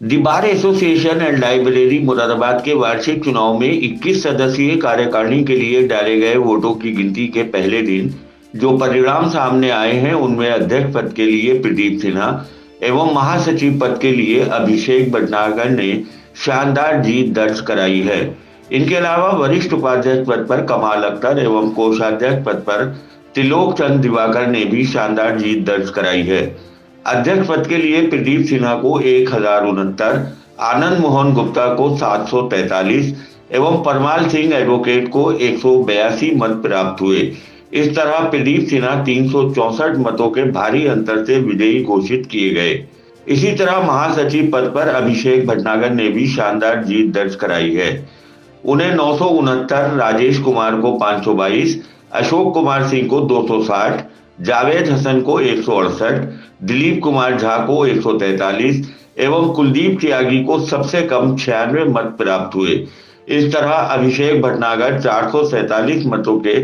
The bar association and library Moradabad के वार्षिक चुनाव में 21 सदस्यीय कार्यकारिणी के लिए डाले गए वोटों की गिनती के पहले दिन जो परिणाम सामने आए हैं उनमें अध्यक्ष पद के लिए प्रदीप सिन्हा एवं महासचिव पद के लिए अभिषेक भटनागर ने शानदार जीत दर्ज कराई है। इनके अलावा वरिष्ठ उपाध्यक्ष पद पर कमाल अख्तर एवं कोषाध्यक्ष पद पर त्रिलोक चंद दिवाकर ने भी शानदार जीत दर्ज कराई है। अध्यक्ष पद के लिए प्रदीप सिन्हा को 1069, आनंद मोहन गुप्ता को 743 एवं परमाल सिंह एडवोकेट को 182 मत प्राप्त हुए। इस तरह प्रदीप सिन्हा 364 मतों के भारी अंतर से विजयी घोषित किए गए। इसी तरह महासचिव पद पर अभिषेक भटनागर ने भी शानदार जीत दर्ज कराई है। उन्हें 969, राजेश कुमार को 522, अशोक कुमार सिंह को 260, जावेद हसन को 168, दिलीप कुमार झा को 143 एवं कुलदीप त्यागी को सबसे कम 96 मत प्राप्त हुए। इस तरह अभिषेक भटनागर 447 मतों के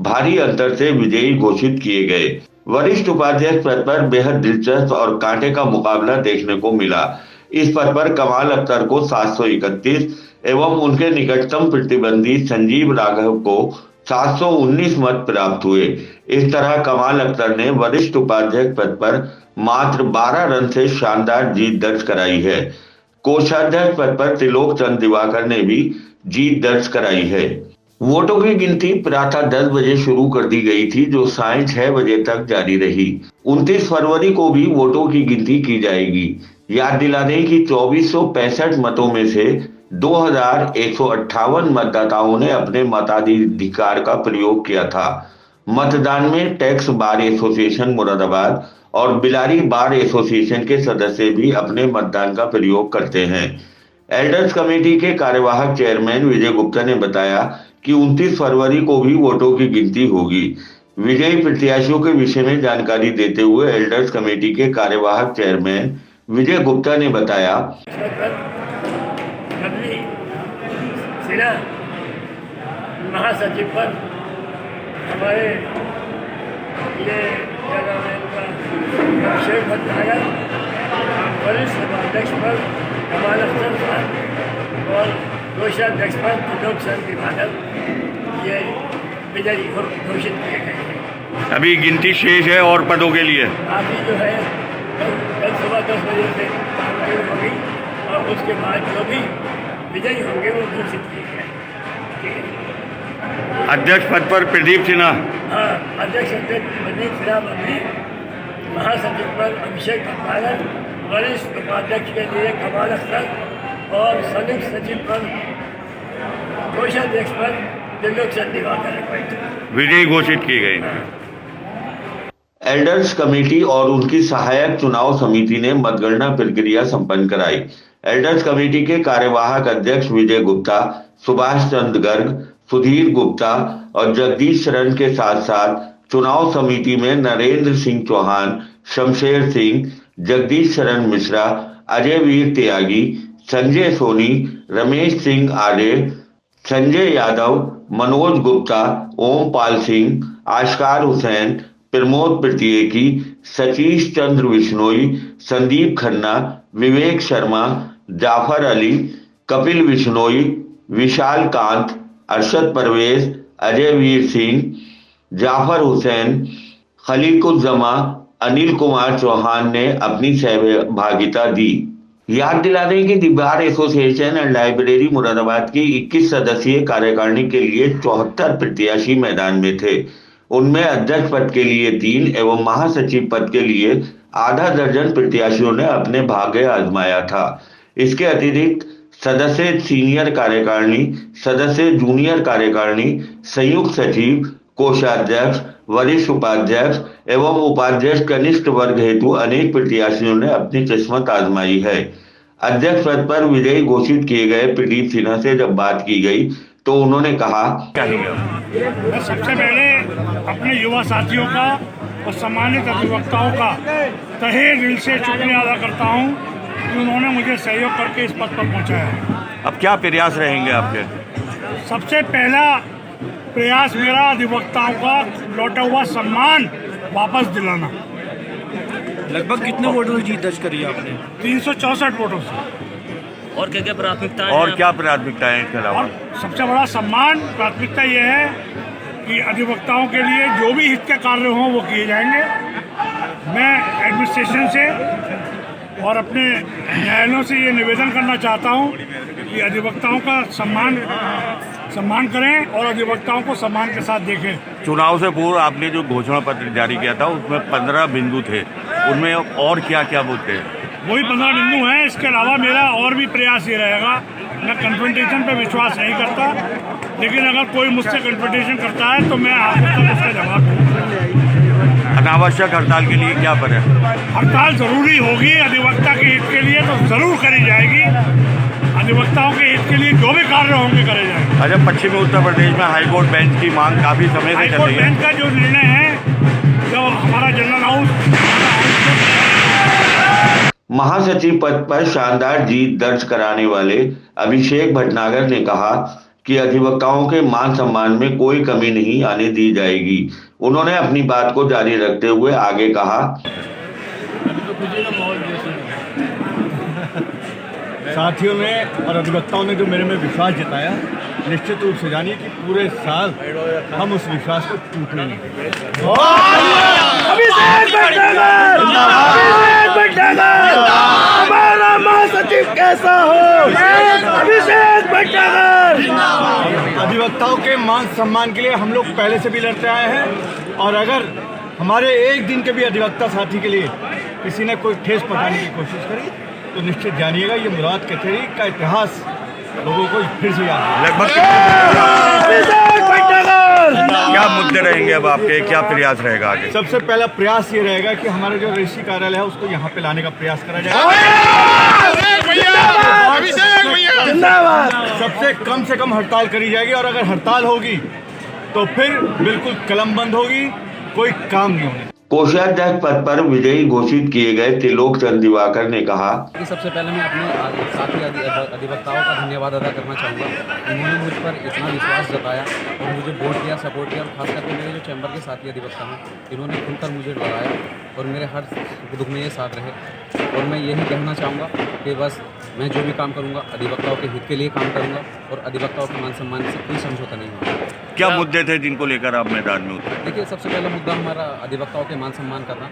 भारी अंतर से विजयी घोषित किए गए। वरिष्ठ उपाध्यक्ष पद पर बेहद दिलचस्प और कांटे का मुकाबला देखने को मिला। इस पद पर कमाल अख्तर को 731 एवं उनके निकटतम प्रतिद्वंदी संजीव राघव को 719 मत प्राप्त हुए। इस तरह कमाल अख्तर ने वरिष्ठ उपाध्यक्ष पद पर मात्र 12 रन से शानदार जीत दर्ज कराई है। कोषाध्यक्ष पद पर त्रिलोक चंद दिवाकर ने भी जीत दर्ज कराई है। वोटों की गिनती प्रातः 10 बजे शुरू कर दी गई थी, जो सायं 6 बजे तक जारी रही। 29 फरवरी को भी वोटों की गिनती की जाएगी। याद दिला दें कि 2465 मतों में से 2158 मतदाताओं ने अपने मताधिकार का प्रयोग किया था। मतदान में टैक्स बार एसोसिएशन मुरादाबाद और बिलारी बार एसोसिएशन के सदस्य भी अपने मतदान का प्रयोग करते हैं। एल्डर्स कमेटी के कार्यवाहक चेयरमैन विजय गुप्ता ने बताया कि 29 फरवरी को भी वोटों की गिनती होगी। विजयी प्रत्याशियों के विषय में जानकारी देते हुए एल्डर्स कमेटी के कार्यवाहक चेयरमैन विजय गुप्ता ने बताया, महासचिव पर हमारे ये अभिषेक भटनागर, वरिष्ठ उपाध्यक्ष पर कमाल अख्तर साहब और कोषाध्यक्ष पर त्रिलोक चंद दिवाकर ये विजयी घोषित किए गए हैं। अभी गिनती शेष है और पदों के लिए अभी जो है कल सुबह 10 बजे से काम होगी और उसके बाद जो भी विजयी होंगे वो घोषित किए गए। अध्यक्ष पद पर प्रदीप सिन्हा, अध्यक्ष प्रदीप सिन्हा बनी, महासचिव पर अभिषेक भटनागर, वरिष्ठ उपाध्यक्ष के लिए कमाल अख्तर और संयुक्त सचिव पर कोषाध्यक्ष पर त्रिलोक चंद दिवाकर विजयी घोषित की गई। एल्डर्स कमेटी और उनकी सहायक चुनाव समिति ने मतगणना प्रक्रिया संपन्न कराई। एल्डर्स कमेटी के कार्यवाहक अध्यक्ष विजय गुप्ता, सुभाष चंद्र गर्ग, सुधीर गुप्ता और जगदीश शरण के साथ साथ चुनाव समिति में नरेंद्र सिंह चौहान, शमशेर सिंह, जगदीश शरण मिश्रा, अजय वीर त्यागी, संजय सोनी, रमेश सिंह आडे, संजय यादव, मनोज गुप्ता, ओम पाल सिंह, आशकार हुसैन, प्रमोद प्रत्येकी, सतीश चंद्र विश्नोई, संदीप खन्ना, विवेक शर्मा, जाफर अली, कपिल विश्नोई, विशाल कांत, अरशद परवेज, अजय वीर सिंह, जाफर हुसैन, खलीकुज्जमा, अनिल कुमार चौहान ने अपनी सहभागिता दी। याद दिला दें कि the bar association and library Moradabad की 21 सदस्यीय कार्यकारिणी के लिए 74 प्रत्याशी मैदान में थे। उनमें अध्यक्ष पद के लिए 3 एवं महासचिव पद के लिए आधा दर्जन प्रत्याशियों ने अपने भाग्य आजमाया था। इसके अतिरिक्त सदस्य सीनियर कार्यकारिणी, सदस्य जूनियर कार्यकारिणी, संयुक्त सचिव, कोषाध्यक्ष, वरिष्ठ उपाध्यक्ष एवं उपाध्यक्ष कनिष्ठ वर्ग हेतु अनेक प्रत्याशियों ने अपनी किस्मत आजमाई है। अध्यक्ष पद पर विजयी घोषित किए गए प्रदीप सिन्हा से जब बात की गई तो उन्होंने कहा, मैं सबसे पहले अपने युवा साथियों का और सम्मानित अधिवक्ताओं का तहे दिल से शुक्रिया अदा करता हूं कि उन्होंने मुझे सहयोग करके इस पद पर पहुंचाया। अब क्या प्रयास रहेंगे आपके? सबसे पहला प्रयास मेरा अधिवक्ताओं का लौटा हुआ सम्मान वापस दिलाना। लगभग कितने वोटों की जीत दर्ज करी आपने? 364 वोटों से। और क्या क्या प्राथमिकताएं और हैं? क्या प्राथमिकताएं हैं इसके अलावा? और सबसे बड़ा सम्मान प्राथमिकता ये है कि अधिवक्ताओं के लिए जो भी हित के कार्य हों वो किए जाएंगे। मैं एडमिनिस्ट्रेशन से और अपने न्यायालयों से ये निवेदन करना चाहता हूँ कि अधिवक्ताओं का सम्मान करें और अधिवक्ताओं को सम्मान के साथ देखें। चुनाव से पूर्व आपने जो घोषणा पत्र जारी किया था उसमें 15 बिंदु थे, उनमें और क्या क्या मुद्दे हैं? वही 15 बिंदु हैं। इसके अलावा मेरा और भी प्रयास ये रहेगा। मैं कन्फ्रंटेशन पे विश्वास नहीं करता, लेकिन अगर कोई मुझसे कन्फ्रंटेशन करता है तो मैं आगे तक उसका जवाब दूंगा। अनावश्यक हड़ताल के लिए क्या करें? हड़ताल जरूरी होगी अधिवक्ता के हित के लिए तो जरूर करी जाएगी। अधिवक्ताओं के हित के लिए जो भी कार्य होंगे करे जाएंगे। अच्छा, पश्चिमी उत्तर प्रदेश में हाईकोर्ट बेंच की मांग काफी समय से चल हाईकोर्ट रही है। बेंच का जो निर्णय है, जो हमारा जनरल हाउस महासचिव पद पर शानदार जीत दर्ज कराने वाले अभिषेक भटनागर ने कहा कि अधिवक्ताओं के मान सम्मान में कोई कमी नहीं आने दी जाएगी। उन्होंने अपनी बात को जारी रखते हुए आगे कहा, साथियों ने और अधिवक्ताओं ने जो मेरे में विश्वास जताया, निश्चित रूप से जानिए कि पूरे साल हम उस विश्वास को टूटने नहीं देंगे। हमारा महासचिव कैसा हो? अभिषेक भटनागर। अधिवक्ताओं के मान सम्मान के लिए हम लोग पहले से भी लड़ते आए हैं, और अगर हमारे एक दिन के भी अधिवक्ता साथी के लिए किसी ने कोई ठेस पहुंचाने की कोशिश करी तो निश्चित जानिएगा ये मुराद कचहरी का इतिहास लोगों को फिर से याद। लगभग क्या मुद्दे रहेंगे अब आपके, क्या प्रयास रहेगा आगे? सबसे पहला प्रयास ये रहेगा कि हमारा जो रजिस्ट्री कार्यालय है उसको यहाँ पे लाने का प्रयास करा जाएगा। सबसे कम से कम हड़ताल करी जाएगी, और अगर हड़ताल होगी तो फिर बिल्कुल कलम बंद होगी, कोई काम नहीं होगा। कोषाध्यक्ष पद पर विजयी घोषित किए गए त्रिलोक चंद्र दिवाकर ने कहा, सबसे पहले मैं अपने साथी अधिवक्ताओं का धन्यवाद अदा करना चाहूँगा। उन्होंने मुझ पर इतना विश्वास जताया और मुझे वोट दिया, सपोर्ट किया, और खास करके मेरे जो चैम्बर के साथी अधिवक्ता हैं इन्होंने खुलकर मुझे लड़ाया और मेरे हर दुख में ये साथ रहे। और मैं यही कहना चाहूँगा कि बस मैं जो भी काम करूँगा अधिवक्ताओं के हित के लिए काम करूँगा और अधिवक्ताओं के मान सम्मान से कोई समझौता नहीं होगा। क्या मुद्दे थे जिनको लेकर आप मैदान में उतरे? देखिए, सबसे पहला मुद्दा हमारा अधिवक्ताओं के मान सम्मान करना,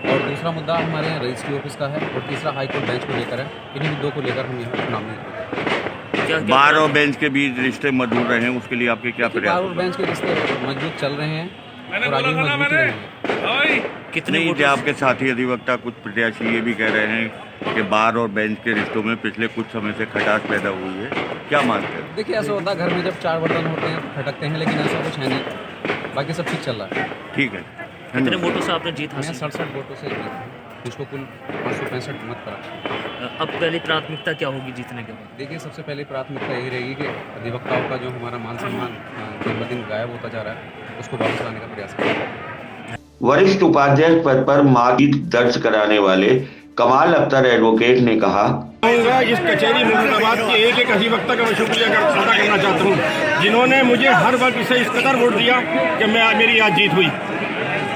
और दूसरा मुद्दा हमारे यहाँ रजिस्ट्री ऑफिस का है, और तीसरा हाईकोर्ट बेंच को लेकर है। इन्हीं मुद्दों को लेकर हम यहाँ चुनाव नहीं। बार और बेंच के बीच रिश्ते मधुर रहे, उसके लिए आपके क्या प्रयास? बार और बेंच के रिश्ते मजबूत चल रहे हैं और आगे भी मजबूत ही रहेंगे। कितने मुद्दे आपके साथी अधिवक्ता, कुछ प्रत्याशी ये भी कह रहे हैं कि बार और बेंच के रिश्तों में पिछले कुछ समय से खटास पैदा हुई है, क्या मानते हैं? देखिए, ऐसा होता है घर में जब 4 बर्तन होते हैं खटकते हैं, लेकिन ऐसा कुछ है नहीं, बाकी सब ठीक चल रहा है। ठीक है, कितने वोटों से आपने जीत मैं हासिल 67 वोटों से जीता, जिसको कुल 565 मत पड़ा। अब पहली प्राथमिकता क्या होगी जीतने के बाद? देखिए, सबसे पहली प्राथमिकता यही रहेगी कि अधिवक्ताओं का जो हमारा मान सम्मान दिन ब दिन गायब होता जा रहा है उसको वापस लाने का प्रयास करेंगे। वरिष्ठ उपाध्यक्ष पद पर जीत दर्ज कराने वाले कमाल अख्तर एडवोकेट ने कहा, इस कचहरी मुरादाबाद के एक एक अधिवक्ता का मैं शुक्रिया अदा करना चाहता हूँ, जिन्होंने मुझे हर वक्त इसे इस कदर वोट दिया कि मेरी आज जीत हुई।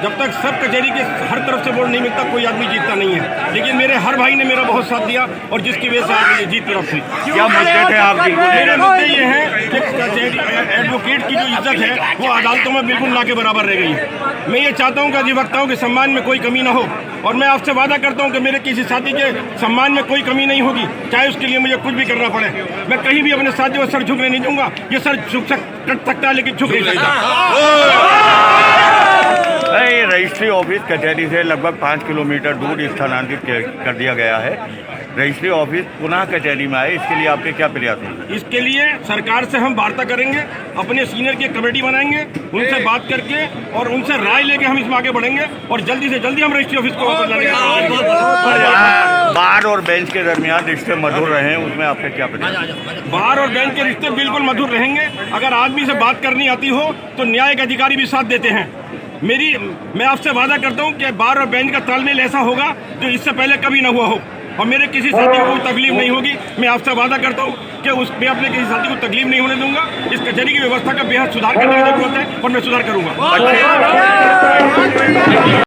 जब तक सब कचहरी के हर तरफ से वोट नहीं मिलता कोई आदमी जीतता नहीं है, लेकिन मेरे हर भाई ने मेरा बहुत साथ दिया और जिसकी वजह से आज ये जीत प्राप्त हुई। क्या मुद्दे थे आपकी? मेरे मुद्दे ये हैं कि कचहरी एडवोकेट की जो इज्जत है वो अदालतों में बिल्कुल ना के बराबर रह गई है। मैं ये चाहता हूँ कि अधिवक्ताओं के सम्मान में कोई कमी ना हो, और मैं आपसे वादा करता हूँ कि मेरे किसी साथी के सम्मान में कोई कमी नहीं होगी, चाहे उसके लिए मुझे कुछ भी करना पड़े। मैं कहीं भी अपने साथियों को सर झुकने नहीं दूंगा। ये सर झुक सकता है लेकिन झुक नहीं सकता। रजिस्ट्री ऑफिस कचहरी से लगभग 5 किलोमीटर दूर स्थानांतरित कर दिया गया है। रजिस्ट्री ऑफिस पुनः कचहरी में आए, इसके लिए आपके क्या प्रयास होंगे? इसके लिए सरकार से हम वार्ता करेंगे, अपने सीनियर की कमेटी बनाएंगे, उनसे बात करके और उनसे राय लेके हम इसमें आगे बढ़ेंगे और जल्दी से जल्दी हम रजिस्ट्री ऑफिस को वापस लाने का। बार और बेंच के दरमियान रिश्ते मधुर रहे, उसमें आपके क्या प्रयास? बार और बेंच के रिश्ते बिल्कुल मधुर रहेंगे। अगर आदमी से बात करनी आती हो तो न्यायिक अधिकारी भी साथ देते हैं। मैं आपसे वादा करता हूं कि बार और बेंच का तालमेल ऐसा होगा जो इससे पहले कभी ना हुआ हो, और मेरे किसी साथी को कोई तकलीफ नहीं होगी। मैं आपसे वादा करता हूं कि मैं अपने किसी साथी को तकलीफ नहीं होने दूंगा। इस कचहरी की व्यवस्था का बेहद सुधार करने की जरूरत है और मैं सुधार करूंगा।